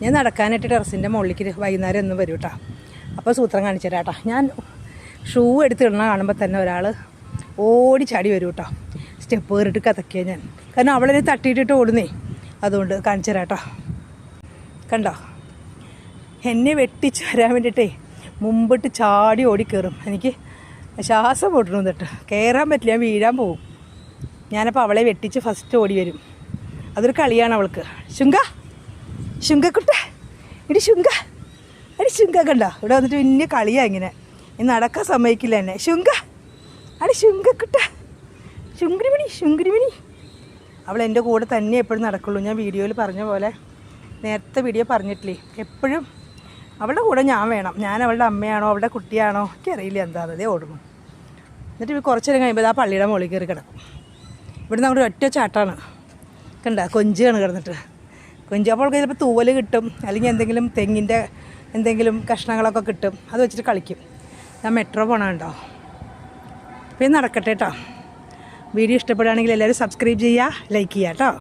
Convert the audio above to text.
ഞാൻ നടക്കാനായിട്ട് ടെറസിൻ്റെ മുകളിലേക്ക് വൈകുന്നേരം ഒന്നും വരും കേട്ടോ. അപ്പോൾ സൂത്രം കാണിച്ചു തരാം കേട്ടോ. ഞാൻ ഷൂ എടുത്തിടണ കാണുമ്പോൾ തന്നെ ഒരാൾ ഓടി ചാടി വരും കേട്ടോ. സ്റ്റെപ്പ് കയറിയിട്ട് കഥക്കിയാണ് ഞാൻ, കാരണം അവളെന്നെ തട്ടിയിട്ടിട്ട് ഓടുന്നേ. അതുകൊണ്ട് കാണിച്ചു തരാം കേട്ടോ. കണ്ടോ, എന്നെ വെട്ടിച്ച് വരാൻ വേണ്ടിയിട്ടേ മുമ്പിട്ട് ചാടി ഓടി കയറും. എനിക്ക് ശ്വാസം പൊട്ടണം എന്നിട്ട് കയറാൻ പറ്റില്ല, ഞാൻ വീഴാൻ പോകും. ഞാനപ്പോൾ അവളെ വെട്ടിച്ച് ഫസ്റ്റ് ഓടി വരും. അതൊരു കളിയാണ് അവൾക്ക്. ശുങ്കക്കുട്ട ഇടി അടി ശുങ്ക കണ്ടോ, ഇവിടെ വന്നിട്ട് പിന്നെ കളിയാണ് ഇങ്ങനെ. നടക്കാൻ സമ്മതിക്കില്ല എന്നെ. അടി ശുങ്കക്കുട്ട, ശുങ്കരിമണി. അവൾ എൻ്റെ കൂടെ തന്നെ എപ്പോഴും നടക്കുള്ളൂ. ഞാൻ വീഡിയോയിൽ പറഞ്ഞ പോലെ, നേരത്തെ വീഡിയോ പറഞ്ഞിട്ടില്ലേ, എപ്പോഴും അവളുടെ കൂടെ ഞാൻ വേണം. ഞാൻ അവളുടെ അമ്മയാണോ അവളുടെ കുട്ടിയാണോ എനിക്കറിയില്ല എന്താണെന്നതേ ഓടുന്നു. എന്നിട്ട് കുറച്ച് നേരം കഴിയുമ്പോൾ ആ പള്ളിയുടെ മുകളിൽ കയറി കിടക്കും. ഇവിടുന്ന് അങ്ങോട്ട് ഒറ്റ ചാട്ടാണ്. കണ്ട കൊഞ്ചാണ് കിടന്നിട്ട്. കൊഞ്ച് അപ്പോൾ ചിലപ്പോൾ തൂവൽ കിട്ടും, അല്ലെങ്കിൽ എന്തെങ്കിലും തെങ്ങിൻ്റെ എന്തെങ്കിലും കഷ്ണങ്ങളൊക്കെ കിട്ടും. അത് വെച്ചിട്ട് കളിക്കും. ഞാൻ മെട്രോ പോകണുണ്ടോ. അപ്പോൾ നടക്കട്ടെ കേട്ടോ. വീഡിയോ ഇഷ്ടപ്പെടുകയാണെങ്കിൽ എല്ലാവരും സബ്സ്ക്രൈബ് ചെയ്യുക, ലൈക്ക് ചെയ്യുക കേട്ടോ.